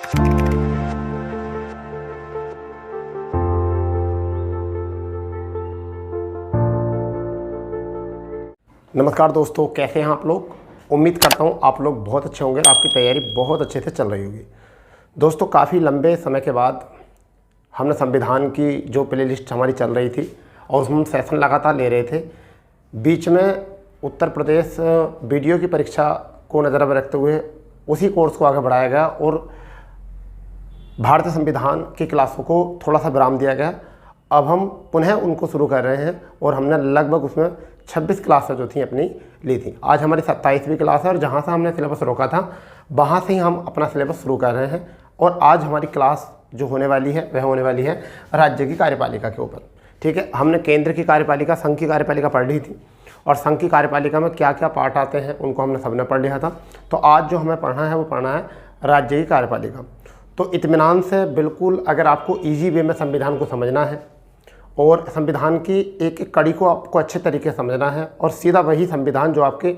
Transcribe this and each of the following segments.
नमस्कार दोस्तों, कैसे हैं आप लोग। उम्मीद करता हूं आप लोग बहुत अच्छे होंगे, आपकी तैयारी बहुत अच्छे से चल रही होगी। दोस्तों, काफ़ी लंबे समय के बाद हमने संविधान की जो प्लेलिस्ट हमारी चल रही थी और उसमें हम सेशन लगातार ले रहे थे। बीच में उत्तर प्रदेश वीडियो की परीक्षा को नज़र में रखते हुए उसी कोर्स को आगे बढ़ाया गया और भारतीय संविधान की क्लासों को थोड़ा सा विराम दिया गया। अब हम पुनः उनको शुरू कर रहे हैं और हमने लगभग उसमें 26 क्लासें जो थी अपनी ली थी। आज हमारी 27वीं क्लास है और जहाँ से हमने सिलेबस रोका था वहाँ से ही हम अपना सिलेबस शुरू कर रहे हैं। और आज हमारी क्लास जो होने वाली है वह होने वाली है राज्य की कार्यपालिका के ऊपर। ठीक है, हमने केंद्र की कार्यपालिका, संघ की कार्यपालिका पढ़ ली थी और संघ की कार्यपालिका में क्या क्या पार्ट आते हैं उनको हमने सबने पढ़ लिया था। तो आज जो हमें पढ़ना है वो पढ़ना है राज्य की कार्यपालिका। तो इत्मीनान से बिल्कुल, अगर आपको ईजी वे में संविधान को समझना है और संविधान की एक एक कड़ी को आपको अच्छे तरीके से समझना है और सीधा वही संविधान जो आपके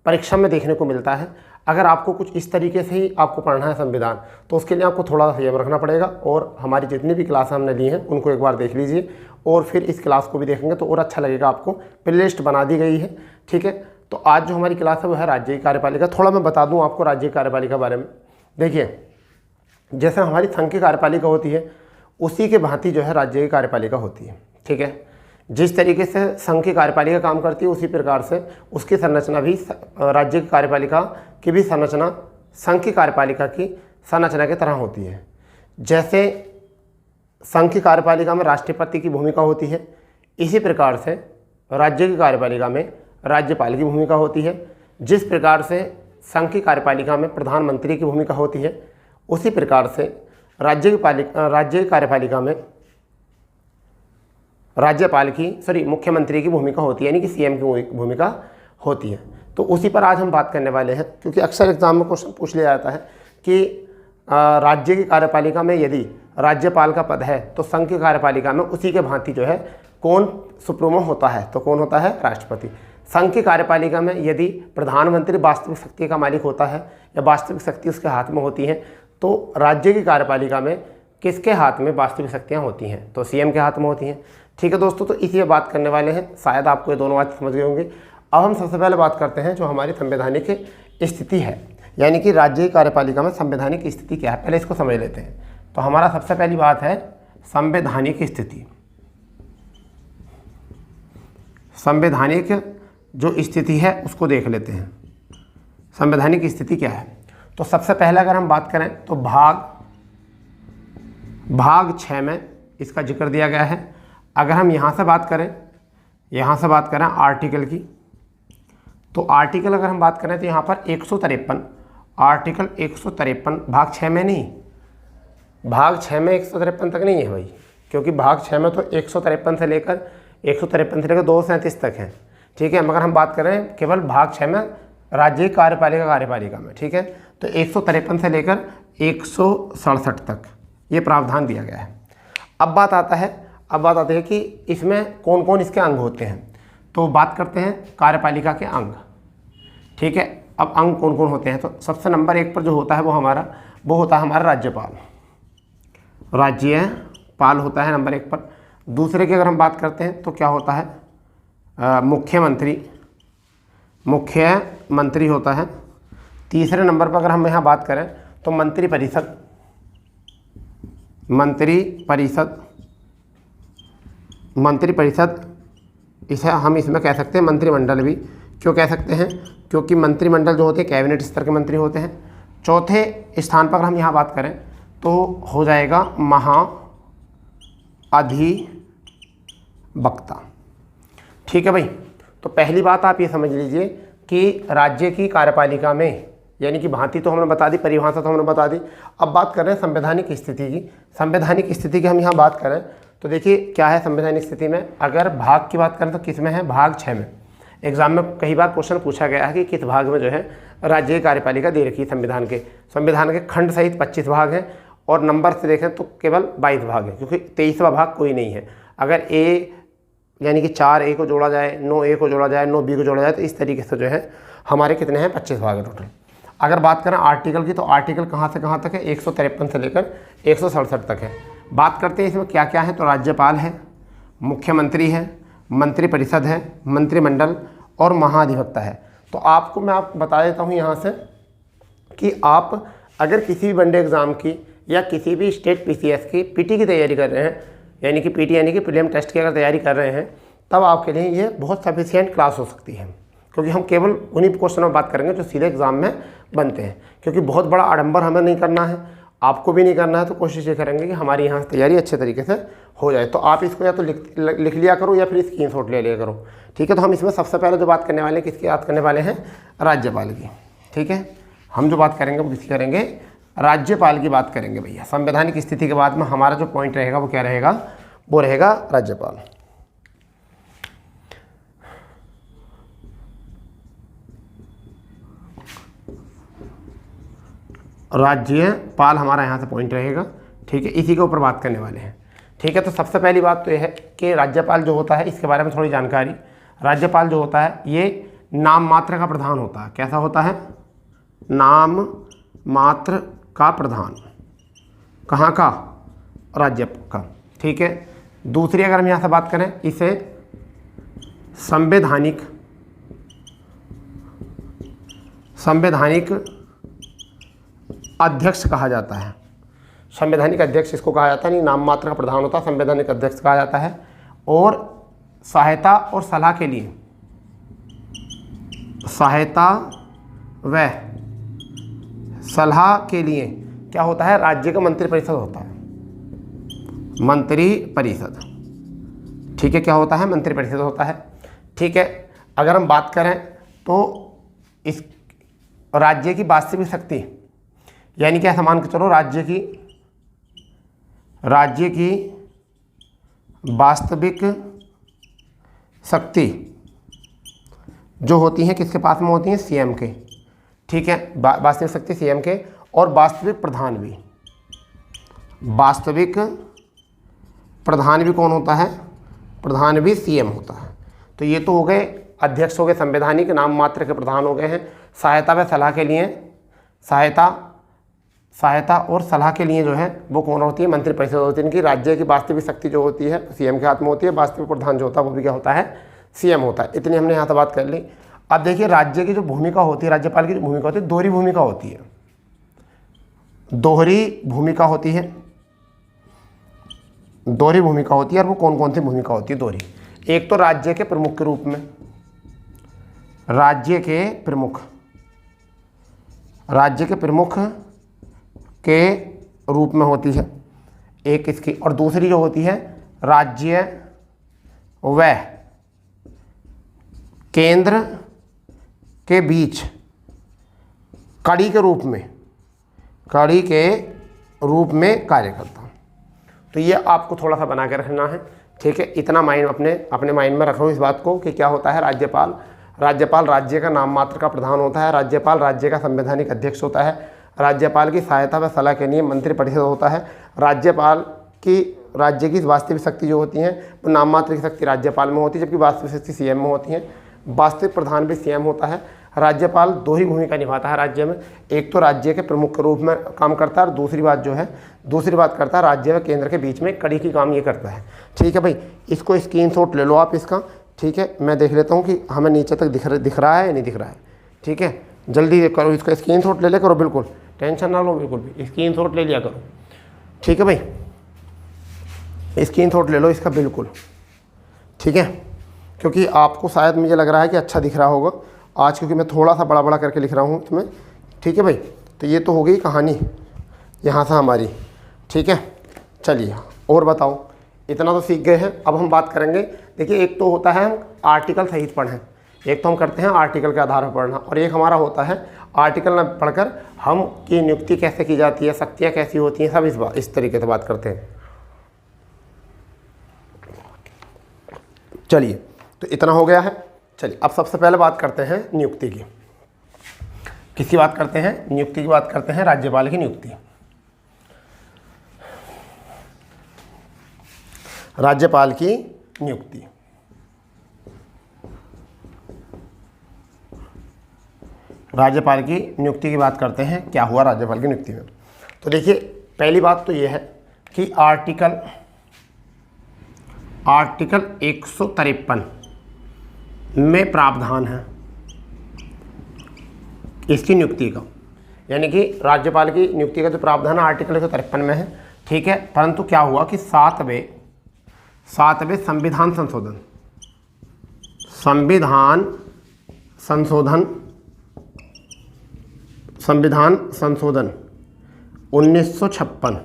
परीक्षा में देखने को मिलता है, अगर आपको कुछ इस तरीके से ही आपको पढ़ना है संविधान, तो उसके लिए आपको थोड़ा सा संयम रखना पड़ेगा। और हमारी जितनी भी क्लास हमने ली हैं उनको एक बार देख लीजिए और फिर इस क्लास को भी देखेंगे तो और अच्छा लगेगा आपको। प्लेलिस्ट बना दी गई है, ठीक है। तो आज जो हमारी क्लास है वो है राज्य की कार्यपालिका। थोड़ा मैं बता दूँ आपको राज्य की कार्यपालिका के बारे में। देखिए, जैसे हमारी संघ की कार्यपालिका होती है उसी के भांति जो है राज्य की कार्यपालिका होती है, ठीक है। जिस तरीके से संघ की कार्यपालिका काम करती है उसी प्रकार से उसकी संरचना भी, राज्य की कार्यपालिका की भी संरचना संघ की कार्यपालिका की संरचना की तरह होती है। जैसे संघ की कार्यपालिका में राष्ट्रपति की भूमिका होती है, इसी प्रकार से राज्य की कार्यपालिका में राज्यपाल की भूमिका होती है। जिस प्रकार से संघ की कार्यपालिका में प्रधानमंत्री की भूमिका होती है, उसी प्रकार से राज्य की कार्यपालिका में राज्यपाल की मुख्यमंत्री की भूमिका होती है, यानी कि सीएम की भूमिका होती है। तो उसी पर आज हम बात करने वाले हैं, क्योंकि अक्सर एग्जाम में क्वेश्चन पूछ लिया जाता है कि राज्य की कार्यपालिका में यदि राज्यपाल का पद है तो संघ की कार्यपालिका में उसी के भांति जो है कौन सुप्रीमो होता है, तो कौन होता है, राष्ट्रपति। संघ की कार्यपालिका में यदि प्रधानमंत्री वास्तविक शक्ति का मालिक होता है या वास्तविक शक्ति उसके हाथ में होती है, तो राज्य की कार्यपालिका में किसके हाथ में वास्तविक शक्तियाँ होती हैं, तो सीएम के हाथ में होती हैं। ठीक है दोस्तों, तो इसी पर बात करने वाले हैं। शायद आपको ये दोनों बात समझ गए होंगे। अब हम सबसे पहले बात करते हैं जो हमारी संवैधानिक स्थिति है, यानी कि राज्य की कार्यपालिका में संवैधानिक स्थिति क्या है, पहले इसको समझ लेते हैं। तो हमारा सबसे पहली बात है संवैधानिक स्थिति। संवैधानिक जो स्थिति है उसको देख लेते हैं। संवैधानिक स्थिति क्या है, तो सबसे पहले अगर हम बात करें तो भाग 6 में इसका जिक्र दिया गया है। अगर हम यहाँ से बात करें आर्टिकल की, तो आर्टिकल अगर हम बात करें तो यहाँ पर 153 आर्टिकल 153 भाग 6 में नहीं, भाग 6 में 153 तक नहीं है भाई, क्योंकि भाग 6 में तो 153 से लेकर 237 तक है, ठीक है। मगर हम बात करें केवल भाग 6 में राज्य की कार्यपालिका में, ठीक है। तो 153 से लेकर 167 तक ये प्रावधान दिया गया है। अब बात आती है कि इसमें कौन कौन इसके अंग होते हैं। तो बात करते हैं कार्यपालिका के अंग, ठीक है। अब अंग कौन कौन होते हैं, तो सबसे नंबर 1 पर जो होता है वो होता है हमारा राज्यपाल होता है नंबर 1 पर। दूसरे की अगर हम बात करते हैं तो क्या होता है, मुख्यमंत्री होता है। तीसरे नंबर पर अगर हम यहाँ बात करें तो मंत्रिपरिषद इसे हम इसमें कह सकते हैं मंत्रिमंडल भी। क्यों कह सकते हैं, क्योंकि मंत्रिमंडल जो होते हैं कैबिनेट स्तर के मंत्री होते हैं। चौथे स्थान पर अगर हम यहाँ बात करें तो हो जाएगा महाधिवक्ता, ठीक है भाई। तो पहली बात आप ये समझ लीजिए कि राज्य की कार्यपालिका में, यानी कि भांति तो हमने बता दी, परिभाषा तो हमने बता दी। अब बात कर रहे हैं संवैधानिक स्थिति की। संवैधानिक स्थिति की हम यहाँ बात करें तो देखिए क्या है संवैधानिक स्थिति में। अगर भाग की बात करें तो किस में है, भाग 6 में। एग्जाम में कई बार क्वेश्चन पूछा गया है कि किस भाग में जो है राज्य की कार्यपालिका दे रखी है। संविधान के खंड सहित 25 भाग हैं और नंबर से देखें तो केवल 22 भाग हैं, क्योंकि 23वां भाग कोई नहीं है। अगर ए यानी कि 4A को जोड़ा जाए, 9A को जोड़ा जाए, 9B को जोड़ा जाए, तो इस तरीके से जो है हमारे कितने हैं, 25 भाग है टोटल। अगर बात करें आर्टिकल की, तो आर्टिकल कहाँ से कहाँ तक है, 153 से लेकर 167 तक है। बात करते हैं इसमें क्या क्या है, तो राज्यपाल है, मुख्यमंत्री है, मंत्रिपरिषद है, मंत्रिमंडल और महाधिवक्ता है। तो आपको मैं बता देता हूँ यहाँ से कि आप अगर किसी भी वनडे एग्ज़ाम की या किसी भी स्टेट पीसीएस की पीटी की तैयारी कर रहे हैं, यानी कि पीटी यानी कि प्रीलिम टेस्ट की अगर तैयारी कर रहे हैं, तब आपके लिए ये बहुत सफिशिएंट क्लास हो सकती है, क्योंकि हम केवल उन्हीं क्वेश्चन में बात करेंगे जो सीधे एग्जाम में बनते हैं। क्योंकि बहुत बड़ा आडंबर हमें नहीं करना है, आपको भी नहीं करना है, तो कोशिश ये करेंगे कि हमारी यहाँ से तैयारी अच्छे तरीके से हो जाए। तो आप इसको या तो लिख लिया करो या फिर स्क्रीनशॉट ले लिया करो, ठीक है। तो हम इसमें सबसे पहले जो बात करने वाले हैं, किसकी बात करने वाले हैं, राज्यपाल की, ठीक है। हम जो बात करेंगे वो किसकी करेंगे, राज्यपाल की बात करेंगे भैया। संवैधानिक स्थिति के बाद में हमारा जो पॉइंट रहेगा वो क्या रहेगा, वो रहेगा राज्यपाल। राज्यपाल हमारा यहाँ से पॉइंट रहेगा, ठीक है। इसी के ऊपर बात करने वाले हैं, ठीक है। तो सबसे पहली बात तो यह है कि राज्यपाल जो होता है, इसके बारे में थोड़ी जानकारी। राज्यपाल जो होता है ये नाम मात्र का प्रधान होता है। कैसा होता है, नाम मात्र का प्रधान, कहाँ का, राज्य का, ठीक है। दूसरी अगर हम यहाँ से बात करें, इसे संवैधानिक अध्यक्ष कहा जाता है। संवैधानिक अध्यक्ष इसको कहा जाता है, नहीं नाम मात्र का प्रधान होता है, संवैधानिक अध्यक्ष कहा जाता है। और सहायता और सलाह के लिए, सहायता व सलाह के लिए क्या होता है, राज्य का मंत्रिपरिषद होता है, मंत्रिपरिषद, ठीक है। क्या होता है, मंत्रिपरिषद होता है, ठीक है। अगर हम बात करें तो इस राज्य की वास्तविक शक्ति, यानी क्या, मान के चलो राज्य की वास्तविक शक्ति जो होती है किसके पास में होती है, सीएम के, ठीक है। वास्तविक शक्ति सीएम के, और वास्तविक प्रधान भी, वास्तविक प्रधान भी कौन होता है, प्रधान भी सीएम होता है। तो ये तो हो गए अध्यक्ष, हो गए संवैधानिक, नाम मात्र के प्रधान हो गए हैं। सहायता व सलाह के लिए, सहायता और सलाह के लिए जो है वो कौन होती है, मंत्रिपरिषद होती है। इनकी राज्य की वास्तविक शक्ति जो होती है सीएम के हाथ में होती है। वास्तविक प्रधान जो होता है वो भी क्या होता है, सीएम होता है। इतनी हमने यहाँ से बात कर ली। अब देखिए राज्य की जो भूमिका होती है, राज्यपाल की जो भूमिका होती है, दोहरी भूमिका होती है, दोहरी भूमिका होती है, दोहरी भूमिका होती है। और वो कौन कौन सी भूमिका होती है दोहरी, एक तो राज्य के प्रमुख के रूप में, राज्य के प्रमुख के रूप में होती है एक इसकी, और दूसरी जो होती है राज्य व केंद्र के बीच कड़ी के रूप में कार्य करता हूँ। तो ये आपको थोड़ा सा बना के रखना है, ठीक है। इतना माइंड अपने माइंड में रखो इस बात को कि क्या होता है राज्यपाल। राज्यपाल राज्य का नाम मात्र का प्रधान होता है। राज्यपाल राज्य का संवैधानिक अध्यक्ष होता है। राज्यपाल की सहायता व सलाह के लिए मंत्रिपरिषद होता है। राज्यपाल की राज्य की वास्तविक शक्ति जो होती है वो नाम मात्र की शक्ति राज्यपाल में होती है, जबकि वास्तविक शक्ति सीएम में होती है। वास्तविक प्रधान भी सीएम होता है। राज्यपाल दो ही भूमिका निभाता है राज्य में, एक तो राज्य के प्रमुख के रूप में काम करता है, और दूसरी बात करता है राज्य व केंद्र के बीच में कड़ी की काम ये करता है, ठीक है भाई। इसको स्क्रीनशॉट ले लो आप इसका, ठीक है। मैं देख लेता हूँ कि हमें नीचे तक दिख रहा है या नहीं दिख रहा है, ठीक है। जल्दी करो, इसका स्क्रीनशॉट ले करो, बिल्कुल टेंशन ना लो, बिल्कुल भी स्क्रीनशॉट ले लिया करो, ठीक है भाई। स्क्रीनशॉट ले लो इसका बिल्कुल, ठीक है, क्योंकि आपको शायद मुझे लग रहा है कि अच्छा दिख रहा होगा आज, क्योंकि मैं थोड़ा सा बड़ा करके लिख रहा हूँ इसमें, ठीक है भाई। तो ये तो हो गई कहानी यहाँ से हमारी, ठीक है। चलिए और बताओ, इतना तो सीख गए हैं। अब हम बात करेंगे, देखिए एक तो होता है हम आर्टिकल सहित पढ़ें, एक तो हम करते हैं आर्टिकल के आधार पर पढ़ना, और एक हमारा होता है आर्टिकल न पढ़कर हम की नियुक्ति कैसे की जाती है, शक्तियाँ कैसी होती हैं, सब इस तरीके से बात करते हैं। चलिए तो इतना हो गया है। चलिए अब सबसे पहले बात करते हैं नियुक्ति की। किसकी बात करते हैं, नियुक्ति की बात करते हैं, राज्यपाल की नियुक्ति। राज्यपाल की नियुक्ति राज्यपाल की नियुक्ति की बात करते हैं, क्या हुआ राज्यपाल की नियुक्ति में। तो देखिए पहली बात तो ये है कि आर्टिकल 153 में प्रावधान है इसकी नियुक्ति का, यानी कि राज्यपाल की नियुक्ति का जो प्रावधान है आर्टिकल 153 में है, ठीक है। परंतु क्या हुआ कि सातवें संविधान संशोधन 1956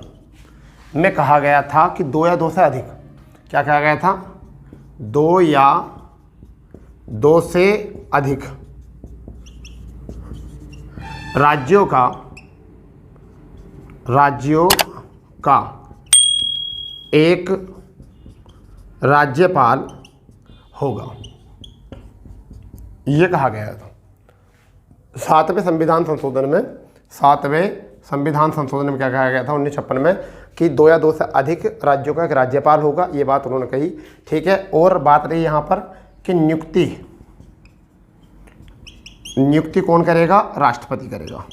में कहा गया था कि 2 या 2 से अधिक, क्या कहा गया था, 2 या 2 से अधिक राज्यों का एक राज्यपाल होगा, ये कहा गया था। सातवें संविधान संशोधन में क्या कहा गया था 1956 में कि 2 या 2 से अधिक राज्यों का एक राज्यपाल होगा, ये बात उन्होंने कही, ठीक है। और बात रही यहाँ पर कि नियुक्ति कौन करेगा, राष्ट्रपति करेगा,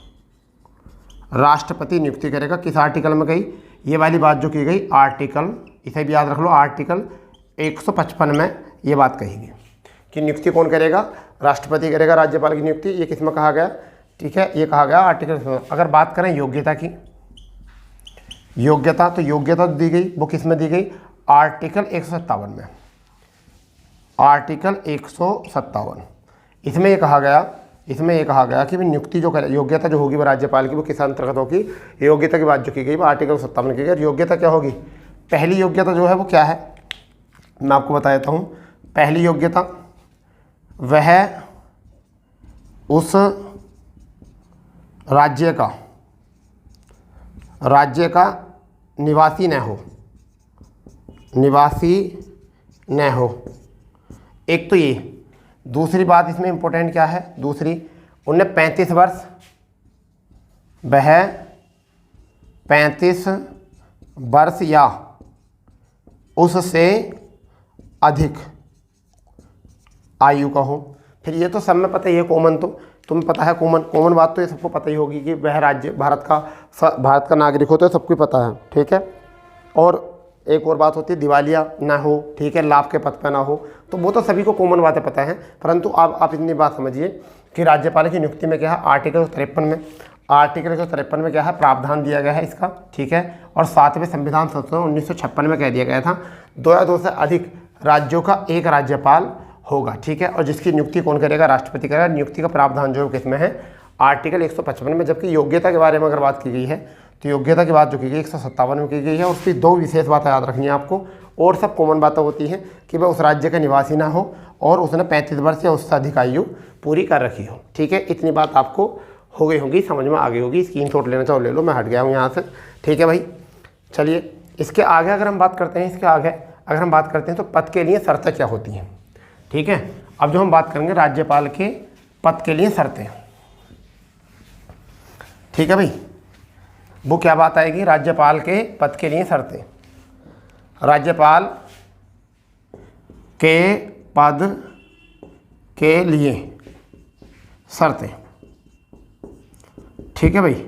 राष्ट्रपति नियुक्ति करेगा। किस आर्टिकल में गई ये वाली बात जो की गई, आर्टिकल, इसे भी याद रख लो, आर्टिकल 155 में ये बात कही गई कि नियुक्ति कौन करेगा, राष्ट्रपति करेगा राज्यपाल की नियुक्ति। ये किस में कहा गया, ठीक है, ये कहा गया आर्टिकल। अगर बात करें योग्यता की, योग्यता तो योग्यता दी गई, वो किस में दी गई, आर्टिकल 157 में, आर्टिकल 157। इसमें ये कहा गया कि नियुक्ति जो करे, योग्यता जो होगी वो राज्यपाल की, वो किस अंतर्गत होगी, योग्यता की बात जो की गई वो आर्टिकल 57 की गई। योग्यता क्या होगी, पहली योग्यता जो है वो क्या है, मैं आपको बता देता हूँ। पहली योग्यता वह उस राज्य का निवासी न हो, एक तो ये। दूसरी बात इसमें इम्पोर्टेंट क्या है, दूसरी, उन्हें 35 वर्ष, वह 35 वर्ष या उससे अधिक आयु का हो। फिर ये तो सब में पता ही है, कॉमन, तो तुम्हें पता है, कॉमन बात तो ये सबको पता ही होगी कि वह राज्य भारत का नागरिक हो, तो सबको पता है, ठीक है। और एक और बात होती है दिवालिया ना हो, ठीक है, लाभ के पद पर ना हो, तो वो तो सभी को कॉमन बातें पता हैं। परंतु आप इतनी बात समझिए कि राज्यपाल की नियुक्ति में क्या है, आर्टिकल 153 में क्या है, प्रावधान दिया गया है इसका, ठीक है। और सातवें संविधान संशोधन 1956 में कह दिया गया था 2 या 2 से अधिक राज्यों का एक राज्यपाल होगा, ठीक है। और जिसकी नियुक्ति कौन करेगा, राष्ट्रपति करेगा। नियुक्ति का प्रावधान जो किसमें है, आर्टिकल 155 में। जबकि योग्यता के बारे में अगर बात की गई है तो योग्यता की बात जो की गई 157 में की गई है। उसकी 2 विशेष बातें याद रखनी है आपको, और सब कॉमन बातें होती हैं कि वह उस राज्य का निवासी ना हो और उसने 35 वर्ष या उससे अधिक आयु पूरी कर रखी हो, ठीक है। इतनी बात आपको हो गई होगी, समझ में आ गई होगी। स्क्रीनशॉट लेना चाहो ले लो, मैं हट गया हूँ यहाँ से, ठीक है भाई। चलिए इसके आगे अगर हम बात करते हैं, तो पद के लिए शर्तें क्या होती हैं, ठीक है। अब जो हम बात करेंगे राज्यपाल के पद के लिए शर्तें, ठीक है भाई। वो क्या बात आएगी, राज्यपाल के पद के लिए शर्तें। राज्यपाल के पद के लिए शर्तें, ठीक है भाई,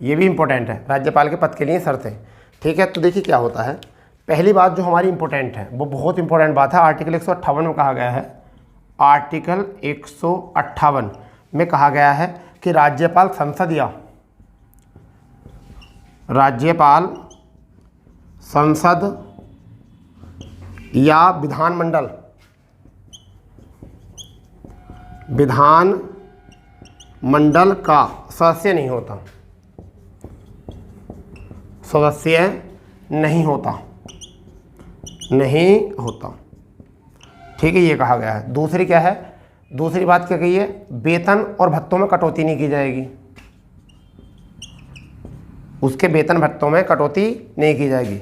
ये भी इम्पोर्टेंट है, राज्यपाल के पद के लिए शर्तें, ठीक है। तो देखिए क्या होता है, पहली बात जो हमारी इम्पोर्टेंट है, वो बहुत इंपॉर्टेंट बात है, आर्टिकल 158 में कहा गया है, आर्टिकल 158 में कहा गया है कि राज्यपाल संसद या विधानमंडल का सदस्य नहीं होता, ठीक है, ये कहा गया है। दूसरी क्या है, दूसरी बात क्या कही है, वेतन और भत्तों में कटौती नहीं की जाएगी, उसके वेतन भत्तों में कटौती नहीं की जाएगी,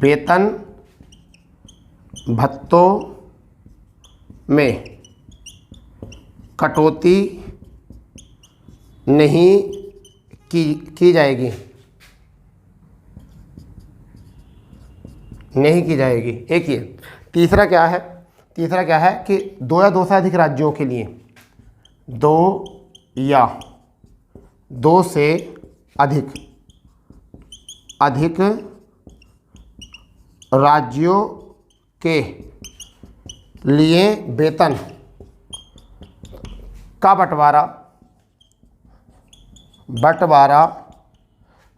वेतन भत्तों में कटौती नहीं की जाएगी, एक ये। तीसरा क्या है कि 2 या 2 से अधिक राज्यों के लिए 2 या 2 से अधिक राज्यों के लिए वेतन का बंटवारा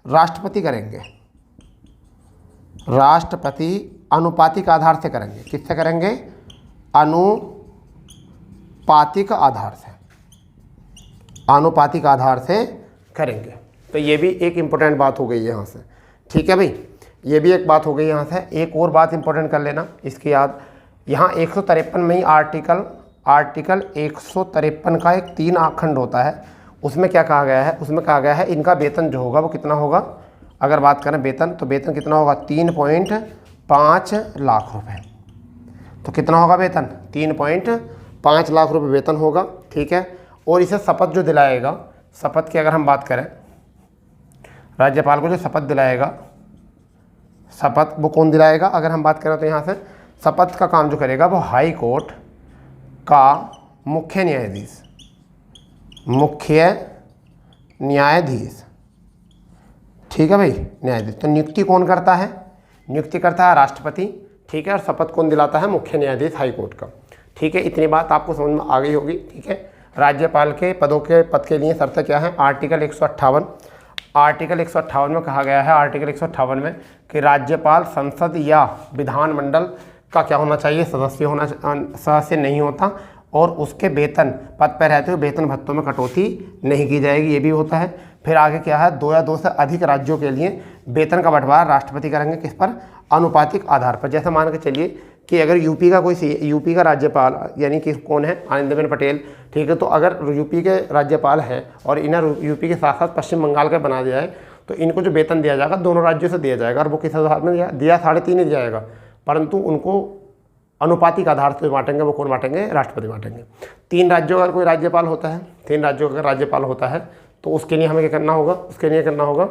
राष्ट्रपति करेंगे। राष्ट्रपति अनुपातिक आधार से करेंगे। किससे करेंगे? अनुपातिक आधार से करेंगे। तो ये भी एक इम्पोर्टेंट बात हो गई यहाँ से। ठीक है भाई, ये भी एक बात हो गई यहाँ से। एक और बात इम्पोर्टेंट कर लेना इसकी याद। यहाँ 153 में ही आर्टिकल 153 का एक 3 खंड होता है। उसमें क्या कहा गया है? उसमें कहा गया है इनका वेतन जो होगा वो कितना होगा। अगर बात करें वेतन, तो वेतन कितना होगा? 3.5 लाख रुपए। तो कितना होगा वेतन? 3.5 लाख रुपए वेतन होगा। ठीक है। और इसे शपथ जो दिलाएगा, शपथ की अगर हम बात करें, राज्यपाल को जो शपथ दिलाएगा, शपथ वो कौन दिलाएगा? अगर हम बात करें तो यहाँ से शपथ का काम जो करेगा वो हाई कोर्ट का मुख्य न्यायाधीश। ठीक है भाई, न्यायाधीश। तो नियुक्ति कौन करता है? नियुक्ति करता है राष्ट्रपति। ठीक है। और शपथ कौन दिलाता है? मुख्य न्यायाधीश हाई कोर्ट का। ठीक है, इतनी बात आपको समझ में आ गई होगी। ठीक है। राज्यपाल के पद के लिए शर्तें क्या है? आर्टिकल 158 में कहा गया है, आर्टिकल 158 में कि राज्यपाल संसद या विधानमंडल का क्या होना चाहिए? सदस्य नहीं होता, और उसके वेतन, पद पर रहते हुए वेतन भत्तों में कटौती नहीं की जाएगी। ये भी होता है। फिर आगे क्या है? 2 या 2 से अधिक राज्यों के लिए वेतन का बंटवारा राष्ट्रपति करेंगे। किस पर? अनुपातिक आधार पर। जैसे मान के चलिए कि अगर यूपी का राज्यपाल यानी कि कौन है? आनंदीबेन पटेल। ठीक है। तो अगर यूपी के राज्यपाल हैं और इन्हें यूपी के साथ साथ पश्चिम बंगाल का बना दिया है, तो इनको जो वेतन दिया जाएगा दोनों राज्यों से दिया जाएगा। और वो किस आधार में दिया? 3.5 ही जाएगा, परंतु उनको अनुपातिक आधार से बांटेंगे। वो कौन बांटेंगे? राष्ट्रपति बांटेंगे। 3 राज्यों का अगर कोई राज्यपाल होता है, 3 राज्यों का राज्यपाल होता है, तो उसके लिए हमें क्या करना होगा? उसके लिए करना होगा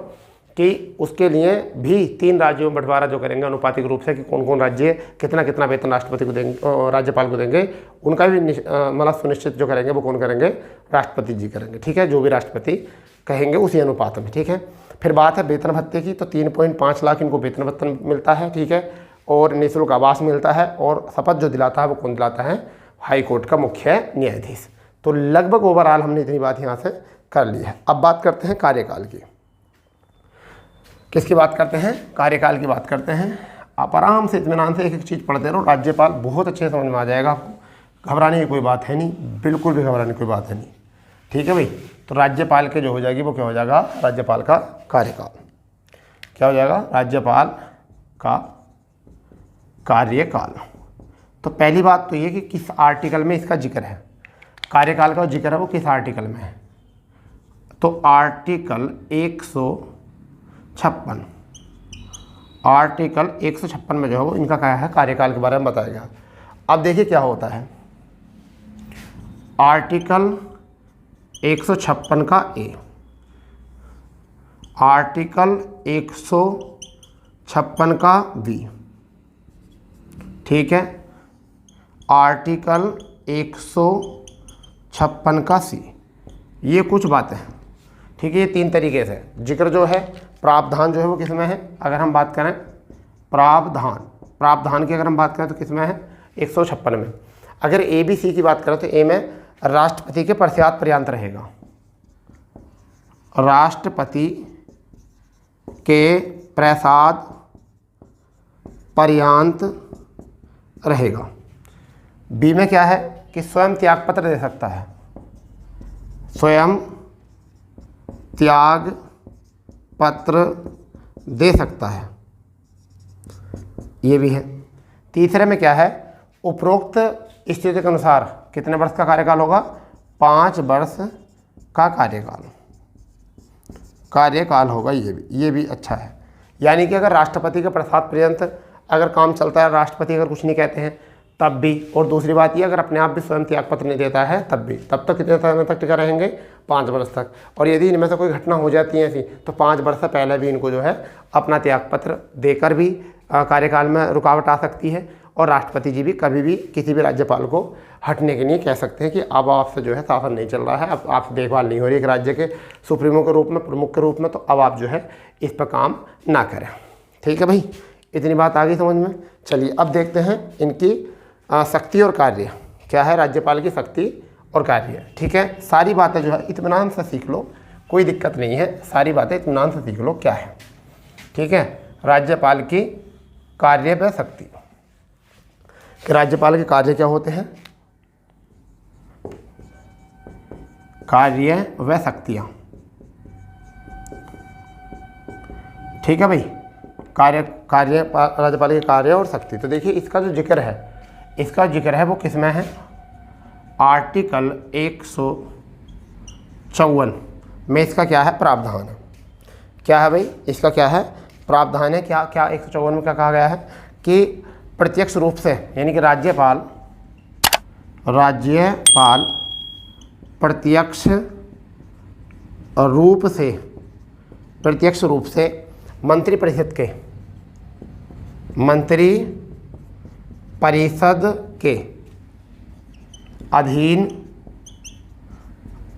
कि उसके लिए भी 3 राज्यों में बंटवारा जो करेंगे अनुपातिक रूप से, कि कौन कौन राज्य कितना कितना वेतन राष्ट्रपति को देंगे, राज्यपाल को देंगे, उनका भी मतलब सुनिश्चित जो करेंगे वो कौन करेंगे? राष्ट्रपति जी करेंगे। ठीक है। जो भी राष्ट्रपति कहेंगे उसी अनुपात में। ठीक है। फिर बात है वेतन भत्ते की, तो 3.5 लाख इनको वेतन भत्ता मिलता है। ठीक है। और निःशुल्क आवास मिलता है, और शपथ जो दिलाता है वो कौन दिलाता है? हाई कोर्ट का मुख्य न्यायाधीश। तो लगभग ओवरऑल हमने इतनी बात यहाँ से कर ली है। अब बात करते हैं कार्यकाल की। किसकी बात करते हैं? कार्यकाल की बात करते हैं। आप आराम से इत्मीनान से एक एक चीज़ पढ़ते रहो। राज्यपाल बहुत अच्छे से समझ में आ जाएगा आपको। घबराने की कोई बात है नहीं, बिल्कुल भी घबराने की कोई बात है नहीं। ठीक है भाई। तो राज्यपाल के जो हो जाएगी वो क्या हो जाएगा? राज्यपाल का कार्यकाल क्या हो जाएगा? राज्यपाल का कार्यकाल। तो पहली बात तो ये कि किस आर्टिकल में इसका जिक्र है, कार्यकाल का जिक्र है वो किस आर्टिकल में है? तो आर्टिकल 156। आर्टिकल 156 में जो है वो इनका क्या है? कार्यकाल के बारे में बताया गया। अब देखिए क्या होता है। आर्टिकल 156 का ए, आर्टिकल 156 का बी। ठीक है। आर्टिकल 156 का सी। ये कुछ बातें हैं। ठीक है। ये 3 तरीके से जिक्र जो है, प्रावधान जो है वो किस में है? अगर हम बात करें प्रावधान की अगर हम बात करें तो किस में है? 156 में। अगर ए बी सी की बात करें तो ए में राष्ट्रपति के पश्चात पर्यंत रहेगा। राष्ट्रपति के प्रसाद पर्यंत रहेगा। बी में क्या है? कि स्वयं त्यागपत्र दे सकता है। स्वयं त्याग पत्र दे सकता है, ये भी है। तीसरे में क्या है? उपरोक्त स्थिति के अनुसार कितने वर्ष का कार्यकाल होगा? 5 वर्ष का कार्यकाल होगा। ये भी अच्छा है। यानी कि अगर राष्ट्रपति के प्रसाद पर्यंत अगर काम चलता है, राष्ट्रपति अगर कुछ नहीं कहते हैं तब भी, और दूसरी बात ये अगर अपने आप भी स्वयं त्यागपत्र नहीं देता है तब भी, तब तक कितने समय तक टिका रहेंगे? 5 वर्ष तक। और यदि इनमें से कोई घटना हो जाती है ऐसी तो 5 वर्ष से पहले भी इनको जो है अपना त्यागपत्र देकर भी कार्यकाल में रुकावट आ सकती है। और राष्ट्रपति जी भी कभी भी किसी भी राज्यपाल को हटने के लिए कह सकते हैं कि अब आपसे जो है शासन नहीं चल रहा है, अब आपसे देखभाल नहीं हो रही एक राज्य के सुप्रीमो के रूप में, प्रमुख के रूप में, तो अब आप जो है इस पर काम ना करें। ठीक है भाई, इतनी बात आ गई समझ में। चलिए अब देखते हैं इनकी शक्ति और कार्य क्या है, राज्यपाल की शक्ति और कार्य। ठीक है, सारी बातें जो है इत्मीनान से सीख लो, कोई दिक्कत नहीं है, सारी बातें इत्मीनान से सीख लो क्या है। ठीक है, राज्यपाल की कार्य व शक्ति, कि राज्यपाल के कार्य क्या होते हैं, कार्य व शक्तियाँ। ठीक है भाई, कार्य राज्यपाल के कार्य और शक्ति। तो देखिए इसका जो जिक्र है वो किस में है, आर्टिकल 154 में इसका क्या है, प्रावधान है। क्या है भाई, इसका क्या है, प्रावधान है। क्या 154 में क्या कहा गया है कि प्रत्यक्ष रूप से, यानी कि राज्यपाल प्रत्यक्ष रूप से मंत्रिपरिषद के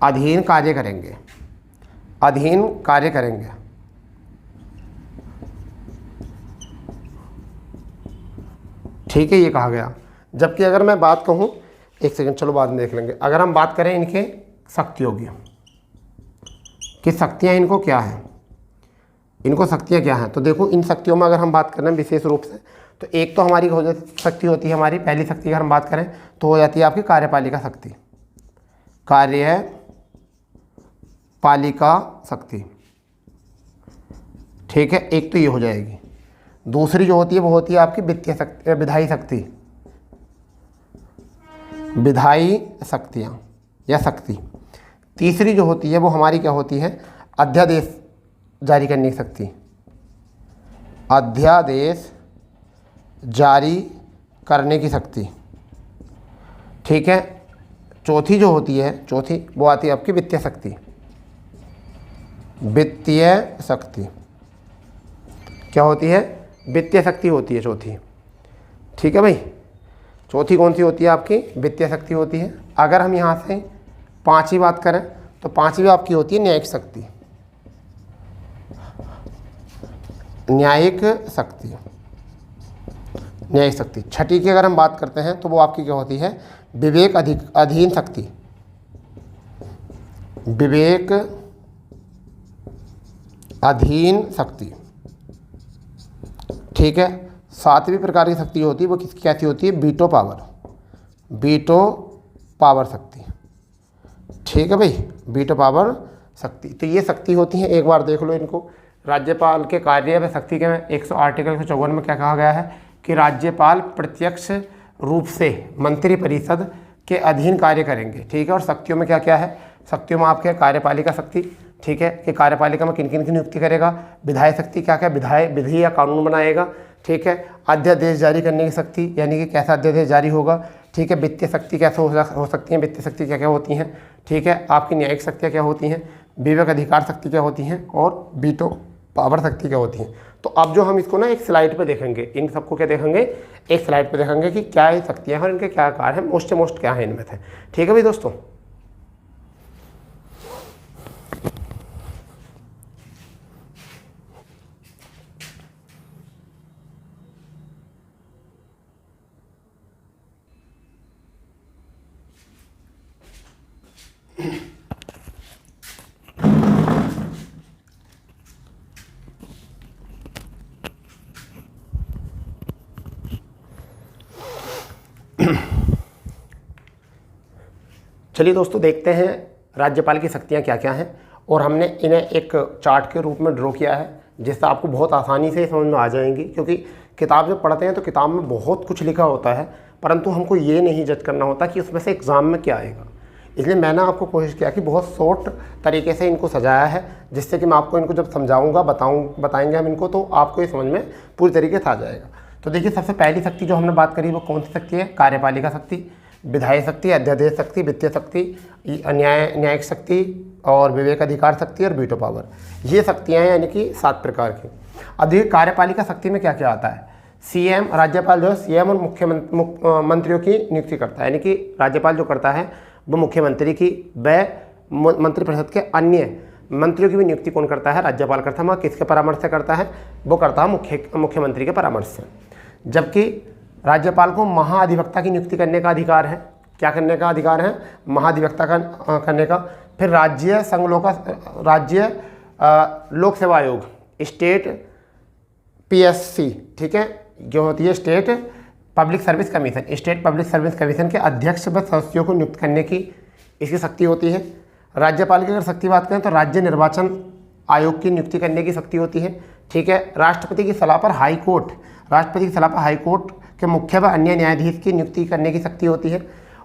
अधीन कार्य करेंगे। ठीक है, ये कहा गया। जबकि अगर मैं बात कहूँ, एक सेकंड चलो बाद में देख लेंगे, अगर हम बात करें इनके शक्तियों की शक्तियाँ इनको क्या है, इनको शक्तियाँ क्या हैं, तो देखो इन शक्तियों में अगर हम बात करें विशेष रूप से, तो एक तो हमारी हो जाती शक्ति होती है, हमारी पहली शक्ति अगर हम बात करें तो हो जाती है आपकी कार्यपालिका शक्ति, कार्यपालिका शक्ति। ठीक है, एक तो ये हो जाएगी। दूसरी जो होती है वो होती है आपकी विधायी शक्तियाँ या शक्ति। तीसरी जो होती है वो हमारी क्या होती है, अध्यादेश जारी करने की शक्ति, अध्यादेश जारी करने की शक्ति। ठीक है, चौथी जो होती है, वो आती है आपकी वित्तीय शक्ति। क्या होती है, वित्तीय शक्ति होती है चौथी। ठीक है भाई, चौथी कौन सी होती है आपकी, वित्तीय शक्ति होती है। अगर हम यहाँ से पांचवी बात करें तो पांचवी आपकी होती है न्यायिक शक्ति। छठी की अगर हम बात करते हैं तो वो आपकी क्या होती है, विवेक अधीन शक्ति। ठीक है, सातवीं प्रकार की शक्ति होती है वो किसकी कैसी होती है, वीटो पावर शक्ति। ठीक है भाई, वीटो पावर शक्ति। तो ये शक्ति होती हैं, एक बार देख लो इनको। राज्यपाल के कार्य व शक्ति के आर्टिकल 154 में क्या कहा गया है कि राज्यपाल प्रत्यक्ष रूप से मंत्रिपरिषद के अधीन कार्य करेंगे। ठीक है, और शक्तियों में क्या क्या है, शक्तियों में आपके कार्यपालिका शक्ति। ठीक है, कि कार्यपालिका में किन किन की नियुक्ति करेगा, विधायी शक्ति क्या क्या, विधि या कानून बनाएगा। ठीक है, अध्यादेश जारी करने की शक्ति, यानी कि कैसा अध्यादेश जारी होगा। ठीक है, वित्तीय शक्ति कैसे हो सकती है, वित्तीय शक्ति क्या क्या होती हैं। ठीक है, आपकी न्यायिक शक्तियाँ क्या होती हैं, विवेक अधिकार शक्ति क्या होती हैं, और वीटो पावर शक्ति क्या होती हैं। तो अब जो हम इसको ना एक स्लाइड पे देखेंगे, इन सबको क्या देखेंगे, एक स्लाइड पे देखेंगे कि क्या ये शक्तियाँ हैं और इनके क्या कार्य हैं, मोस्ट से मोस्ट क्या है इनमें से। ठीक है भाई दोस्तों, चलिए दोस्तों देखते हैं राज्यपाल की शक्तियाँ क्या क्या हैं, और हमने इन्हें एक चार्ट के रूप में ड्रॉ किया है जिससे आपको बहुत आसानी से समझ में आ जाएंगी। क्योंकि किताब जब पढ़ते हैं तो किताब में बहुत कुछ लिखा होता है, परंतु हमको ये नहीं जज करना होता कि उसमें से एग्ज़ाम में क्या आएगा। इसलिए मैंने आपको कोशिश किया कि बहुत शॉर्ट तरीके से इनको सजाया है, जिससे कि मैं आपको इनको जब समझाऊँगा बताएँगे हम इनको, तो आपको ये समझ में पूरी तरीके से आ जाएगा। तो देखिए सबसे पहली शक्ति जो हमने बात करी वो कौन सी शक्ति है, कार्यपालिका शक्ति, विधायी शक्ति, अध्यादेश शक्ति, वित्तीय शक्ति, न्यायिक शक्ति और विवेक अधिकार शक्ति और वीटो पावर। ये शक्तियाँ हैं यानी कि 7 प्रकार की। अब देखिए कार्यपालिका शक्ति में क्या क्या आता है। सीएम, राज्यपाल जो है सीएम और मुख्यमंत्रियों की नियुक्ति करता है, यानी कि राज्यपाल जो करता है वो मुख्यमंत्री की व मंत्रिपरिषद के अन्य मंत्रियों की भी नियुक्ति कौन करता है? राज्यपाल करता है। मगर किसके परामर्श से करता है? वो करता है मुख्यमंत्री के परामर्श से। जबकि राज्यपाल को महाधिवक्ता की नियुक्ति करने का अधिकार है। क्या करने का अधिकार है? महाधिवक्ता का करने का। फिर राज्य लोक सेवा आयोग, स्टेट पीएससी, ठीक है, जो होती है state public service commission, state public service commission के अध्यक्ष व सदस्यों को नियुक्त करने की इसकी शक्ति होती है। राज्यपाल की अगर शक्ति बात करें तो राज्य निर्वाचन आयोग की नियुक्ति करने की शक्ति होती है, ठीक है। राष्ट्रपति की सलाह पर हाईकोर्ट, राष्ट्रपति की सलाह पर हाईकोर्ट के मुख्य व अन्य न्यायाधीश की नियुक्ति करने की शक्ति होती है।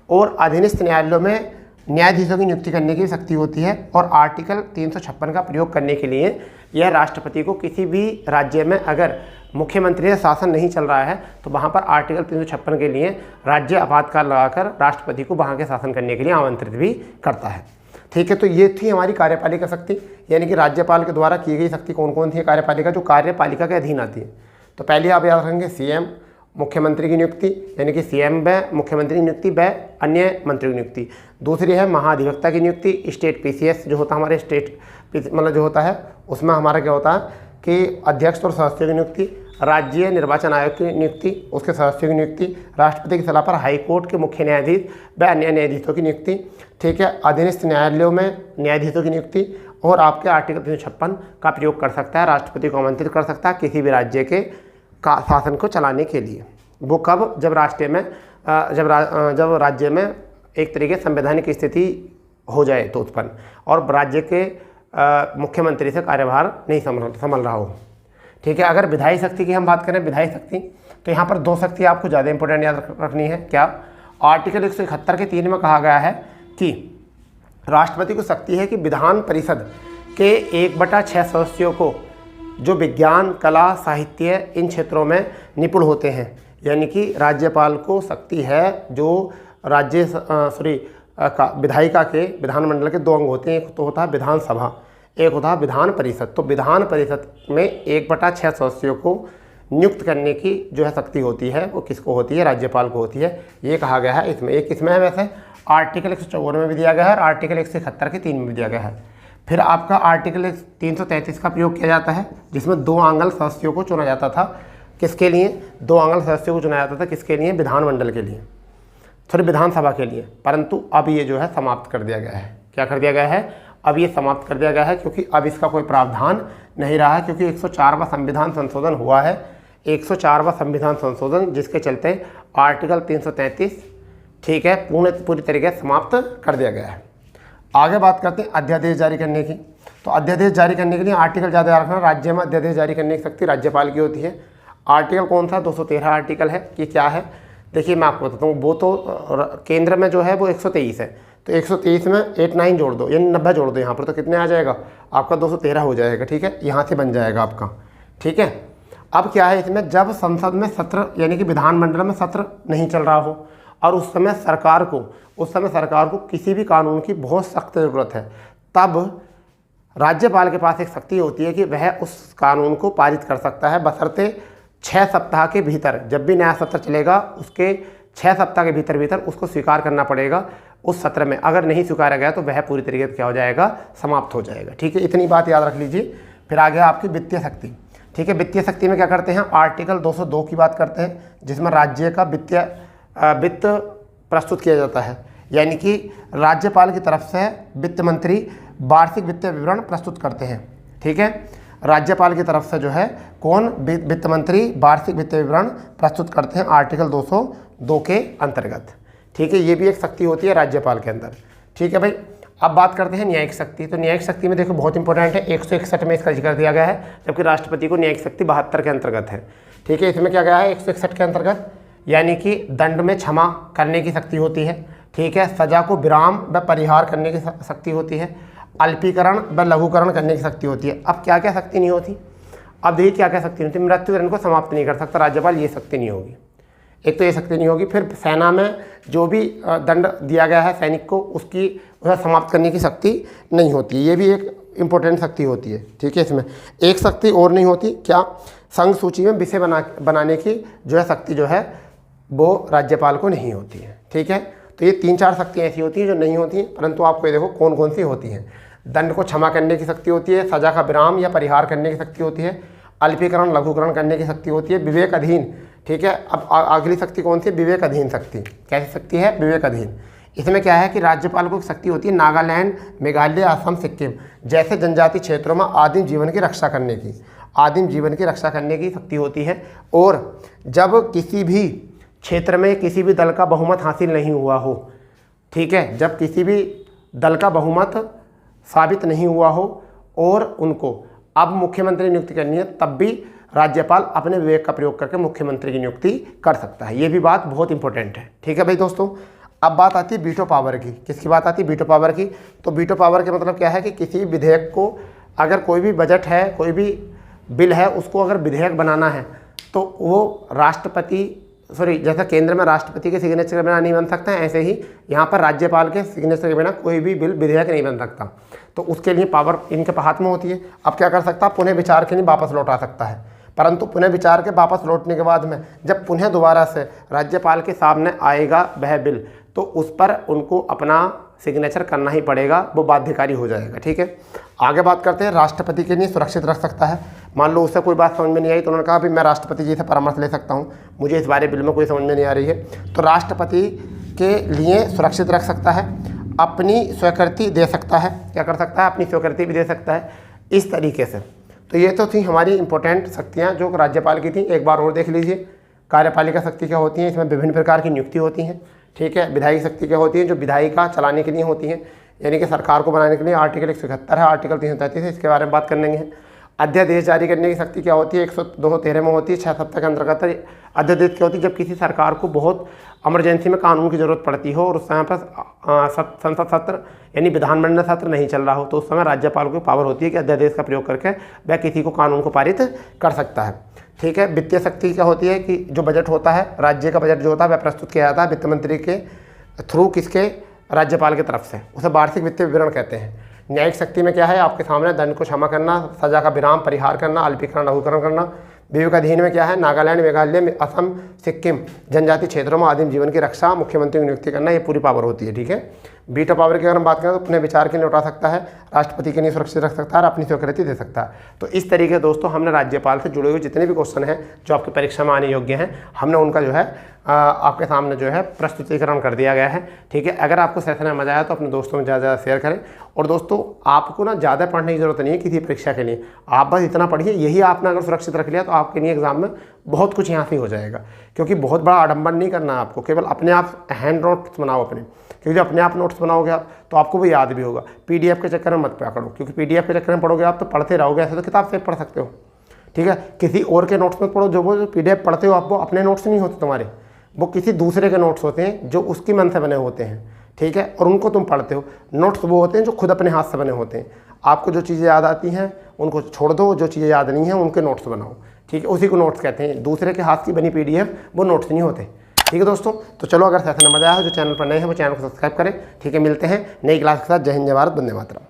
और अधीनस्थ न्यायालयों में न्यायाधीशों की नियुक्ति करने की शक्ति होती है। और आर्टिकल 356 का प्रयोग करने के लिए यह राष्ट्रपति को किसी भी राज्य में अगर मुख्यमंत्री का शासन नहीं चल रहा है तो वहाँ पर आर्टिकल 356 के लिए राज्य आपातकाल लगाकर राष्ट्रपति को वहाँ के शासन करने के लिए आमंत्रित भी करता है, ठीक है। तो ये थी हमारी कार्यपालिका शक्ति, यानी कि राज्यपाल के द्वारा की गई शक्ति कौन कौन थी कार्यपालिका जो कार्यपालिका के अधीन आती है। तो पहले आप याद रखेंगे सीएम, मुख्यमंत्री की नियुक्ति, यानी कि सीएम व मुख्यमंत्री की नियुक्ति व अन्य मंत्रियों की नियुक्ति। दूसरी है महाधिवक्ता की नियुक्ति, स्टेट पीसीएस जो होता है हमारे स्टेट मतलब जो होता है उसमें हमारा क्या होता है कि अध्यक्ष और सदस्यों की नियुक्ति। राज्य निर्वाचन आयोग की नियुक्ति, उसके सदस्यों की नियुक्ति। राष्ट्रपति की सलाह पर हाईकोर्ट के मुख्य न्यायाधीश व अन्य न्यायाधीशों की नियुक्ति, ठीक है। अधीनस्थ न्यायालयों में न्यायाधीशों की नियुक्ति। और आपके आर्टिकल 356 का प्रयोग कर सकता है, राष्ट्रपति को आमंत्रित कर सकता है किसी भी राज्य के शासन को चलाने के लिए। वो कब? जब राष्ट्र में जब राज्य में एक तरीके संवैधानिक स्थिति हो जाए तो उत्पन्न, और राज्य के मुख्यमंत्री से कार्यभार नहीं संभल रहा हो, ठीक है। अगर विधायी शक्ति की हम बात करें, विधायी शक्ति, तो यहाँ पर दो शक्ति आपको ज़्यादा इंपॉर्टेंट याद रखनी है। क्या? आर्टिकल 171 के 3 में कहा गया है कि राष्ट्रपति को शक्ति है कि विधान परिषद के 1/6 सदस्यों को जो विज्ञान, कला, साहित्य इन क्षेत्रों में निपुण होते हैं, यानी कि राज्यपाल को शक्ति है जो विधायिका के विधानमंडल के 2 अंग होते हैं, एक तो होता है विधानसभा, एक होता है विधान परिषद। तो विधान परिषद में 1/6 सदस्यों को नियुक्त करने की जो है शक्ति होती है वो किसको होती है? राज्यपाल को होती है। ये कहा गया है इसमें। एक इसमें है वैसे आर्टिकल 154 में भी दिया गया है और आर्टिकल 171 के 3 में भी दिया गया है। फिर आपका आर्टिकल 333 का प्रयोग किया जाता है जिसमें 2 आंगल सदस्यों को चुना जाता था। किसके लिए? 2 आंगल सदस्यों को चुना जाता था। किसके लिए? विधानमंडल के लिए, सॉरी विधानसभा के लिए। परंतु अब ये जो है समाप्त कर दिया गया है। क्या कर दिया गया है? अब ये समाप्त कर दिया गया है क्योंकि अब इसका कोई प्रावधान नहीं रहा है, क्योंकि 104वां संविधान संशोधन हुआ है। 104वां संविधान संशोधन जिसके चलते आर्टिकल 333, ठीक है, पूरी तरीके से समाप्त कर दिया गया है। आगे बात करते हैं अध्यादेश जारी करने की। तो अध्यादेश जारी करने के लिए आर्टिकल ज़्यादा याद रखना। राज्य में अध्यादेश जारी करने की शक्ति राज्यपाल की होती है। आर्टिकल कौन सा? 213 आर्टिकल है। ये क्या है? देखिए मैं आपको बताता हूँ। वो तो केंद्र में जो है वो 123 है, तो 123 में 89 जोड़ दो, यानी 90 जोड़ दो यहाँ पर, तो कितने आ जाएगा? आपका 213 हो जाएगा, ठीक है। यहाँ से बन जाएगा आपका, ठीक है। अब क्या है इसमें? जब संसद में सत्र यानी कि विधानमंडल में सत्र नहीं चल रहा हो और उस समय सरकार को किसी भी कानून की बहुत सख्त ज़रूरत है, तब राज्यपाल के पास एक शक्ति होती है कि वह उस कानून को पारित कर सकता है, बशर्ते 6 सप्ताह के भीतर, जब भी नया सत्र चलेगा उसके 6 सप्ताह के भीतर उसको स्वीकार करना पड़ेगा उस सत्र में। अगर नहीं स्वीकारा गया तो वह पूरी तरीके से क्या हो जाएगा? समाप्त हो जाएगा, ठीक है। इतनी बात याद रख लीजिए। फिर आगे आपकी वित्तीय शक्ति, ठीक है। वित्तीय शक्ति में क्या करते हैं? आर्टिकल 202 की बात करते हैं जिसमें राज्य का वित्त प्रस्तुत किया जाता है, यानी कि राज्यपाल की तरफ से वित्त मंत्री वार्षिक वित्तीय विवरण प्रस्तुत करते हैं, ठीक है। राज्यपाल की तरफ से जो है कौन? वित्त मंत्री वार्षिक वित्तीय विवरण प्रस्तुत करते हैं आर्टिकल 202 के अंतर्गत, ठीक है। ये भी एक शक्ति होती है राज्यपाल के अंदर, ठीक है भाई। अब बात करते हैं न्यायिक शक्ति। तो न्यायिक शक्ति में देखो बहुत इंपॉर्टेंट है, 161 में इसका जिक्र दिया गया है, जबकि राष्ट्रपति को न्यायिक शक्ति 72 के अंतर्गत है, ठीक है। इसमें क्या गया है? 161 के अंतर्गत, यानी कि दंड में क्षमा करने की शक्ति होती है, ठीक है। सजा को विराम व परिहार करने की शक्ति होती है। अल्पीकरण व लघुकरण करने की शक्ति होती है। अब क्या क्या शक्ति नहीं होती? अब देखिए क्या क्या शक्ति नहीं होती। मृत्युदंड को समाप्त नहीं कर सकता राज्यपाल, ये शक्ति नहीं होगी। एक तो ये शक्ति नहीं होगी। फिर सेना में जो भी दंड दिया गया है सैनिक को, उसकी समाप्त करने की शक्ति नहीं होती। ये भी एक इम्पोर्टेंट शक्ति होती है, ठीक है। इसमें एक शक्ति और नहीं होती, क्या, संघ सूची में विषय बनाने की जो है शक्ति जो है वो राज्यपाल को नहीं होती है, ठीक है। तो ये 3-4 शक्तियाँ ऐसी होती हैं जो नहीं होती हैं, परंतु आपको ये देखो कौन कौन सी होती हैं। दंड को क्षमा करने की शक्ति होती है, सजा का विराम या परिहार करने की शक्ति होती है, अल्पीकरण लघुकरण करने की शक्ति होती है, विवेक अधीन, ठीक है। अब अगली शक्ति कौन सी, विवेक अधीन शक्ति। कैसी शक्ति है, विवेक अधीन। इसमें क्या है कि राज्यपाल को एक शक्ति होती है नागालैंड, मेघालय, असम, सिक्किम जैसे जनजाति क्षेत्रों में आदिम जीवन की रक्षा करने की, आदिम जीवन की रक्षा करने की शक्ति होती है। और जब किसी भी क्षेत्र में किसी भी दल का बहुमत हासिल नहीं हुआ हो, ठीक है, जब किसी भी दल का बहुमत साबित नहीं हुआ हो और उनको अब मुख्यमंत्री नियुक्ति करनी है, तब भी राज्यपाल अपने विवेक का प्रयोग करके मुख्यमंत्री की नियुक्ति कर सकता है। ये भी बात बहुत इंपॉर्टेंट है, ठीक है भाई दोस्तों। अब बात आती है वीटो पावर की। किसकी बात आती है, वीटो पावर की। तो वीटो पावर के मतलब क्या है कि किसी विधेयक को, अगर कोई भी बजट है, कोई भी बिल है, उसको अगर विधेयक बनाना है तो वो जैसा केंद्र में राष्ट्रपति के सिग्नेचर के बिना नहीं बन सकता है, ऐसे ही यहाँ पर राज्यपाल के सिग्नेचर के बिना कोई भी बिल विधेयक नहीं बन सकता। तो उसके लिए पावर इनके हाथ में होती है। अब क्या कर सकता है, पुनः विचार के लिए वापस लौटा सकता है, परंतु पुनः विचार के वापस लौटने के बाद में जब पुनः दोबारा से राज्यपाल के सामने आएगा वह बिल, तो उस पर उनको अपना सिग्नेचर करना ही पड़ेगा, वो बाध्यकारी हो जाएगा, ठीक है। आगे बात करते हैं, राष्ट्रपति के लिए सुरक्षित रख सकता है। मान लो उससे कोई बात समझ में नहीं आई तो उन्होंने कहा भी मैं राष्ट्रपति जी से परामर्श ले सकता हूँ, मुझे इस बारे बिल में कोई समझ में नहीं आ रही है, तो राष्ट्रपति के लिए सुरक्षित रख सकता है, अपनी स्वीकृति दे सकता है। क्या कर सकता है, अपनी स्वीकृति भी दे सकता है, इस तरीके से। तो ये तो थी हमारी इंपॉर्टेंट शक्तियाँ जो राज्यपाल की थी। एक बार और देख लीजिए, कार्यपालिका शक्ति क्या होती है, इसमें विभिन्न प्रकार की नियुक्ति होती हैं, ठीक है। विधायी शक्ति क्या होती है, जो विधायिका चलाने के लिए होती है, यानी कि सरकार को बनाने के लिए। आर्टिकल 171 है, आर्टिकल 333 है, इसके बारे में बात करेंगे। अध्यादेश जारी करने की शक्ति क्या होती है, 213 में होती है, 6 सप्ताह के अंतर्गत। अध्यादेश क्या होती है, जब किसी सरकार को बहुत इमरजेंसी में कानून की जरूरत पड़ती हो और उस समय पर संसद सत्र यानी विधानमंडल सत्र नहीं चल रहा हो, तो उस समय राज्यपाल को पावर होती है कि अध्यादेश का प्रयोग करके वह किसी को कानून को पारित कर सकता है, ठीक है। वित्तीय शक्ति क्या होती है कि जो बजट होता है, राज्य का बजट जो होता है वह प्रस्तुत किया जाता है वित्त मंत्री के थ्रू, किसके, राज्यपाल की तरफ से, उसे वार्षिक वित्तीय विवरण कहते हैं। न्यायिक शक्ति में क्या है, आपके सामने दंड को क्षमा करना, सजा का विराम, परिहार करना, अल्पीकरण लघुकरण करना। विवेकाधीन में क्या है, नागालैंड, मेघालय, असम, सिक्किम जनजाति क्षेत्रों में आदिम जीवन की रक्षा, मुख्यमंत्री की नियुक्ति करना, ये पूरी पावर होती है, ठीक है। वीटो पावर की अगर हम बात करें तो अपने विचार के लिए उठा सकता है, राष्ट्रपति के लिए सुरक्षित रख सकता है और अपनी स्वीकृति दे सकता है। तो इस तरीके दोस्तों हमने राज्यपाल से जुड़े हुए जितने भी क्वेश्चन हैं जो आपकी परीक्षा में आने योग्य हैं, हमने उनका जो है आपके सामने जो है प्रस्तुतिकरण कर दिया गया है, ठीक है। अगर आपको सेशन में मजा आया तो अपने दोस्तों में ज़्यादा शेयर करें। और दोस्तों आपको ना ज़्यादा पढ़ने की ज़रूरत नहीं है किसी परीक्षा के लिए, आप बस इतना पढ़िए, यही आपने अगर सुरक्षित रख लिया तो आपके लिए एग्जाम में बहुत कुछ यहाँ से हो जाएगा। क्योंकि बहुत बड़ा आडंबर नहीं करना है आपको, केवल अपने आप हैंड नोट्स बनाओ अपने, क्योंकि जो अपने आप नोट्स बनाओगे आप तो आपको वो याद भी होगा। पीडीएफ के चक्कर में मत पकड़ो, क्योंकि पीडीएफ के चक्कर में पढ़ोगे आप तो पढ़ते रहोगे, ऐसे तो किताब से पढ़ सकते हो, ठीक है। किसी और के नोट्स में पढ़ो, जो वो पीडीएफ पढ़ते हो आप वो अपने नोट्स नहीं होते तुम्हारे, वो किसी दूसरे के नोट्स होते हैं जो उसकी मन से बने होते हैं, ठीक है, और उनको तुम पढ़ते हो। नोट्स वो होते हैं जो खुद अपने हाथ से बने होते हैं। आपको जो चीज़ें याद आती हैं उनको छोड़ दो, जो चीज़ें याद नहीं हैं उनके नोट्स बनाओ, ठीक है, उसी को नोट्स कहते हैं। दूसरे के हाथ की बनी पीडीएफ वो नोट्स नहीं होते, ठीक है दोस्तों। तो चलो, अगर सेशन में मजा आया हो, जो चैनल पर नए हैं वो चैनल को सब्सक्राइब करें, ठीक है। मिलते हैं नई क्लास के साथ। जय हिंद, जय भारत, वंदे मातरम।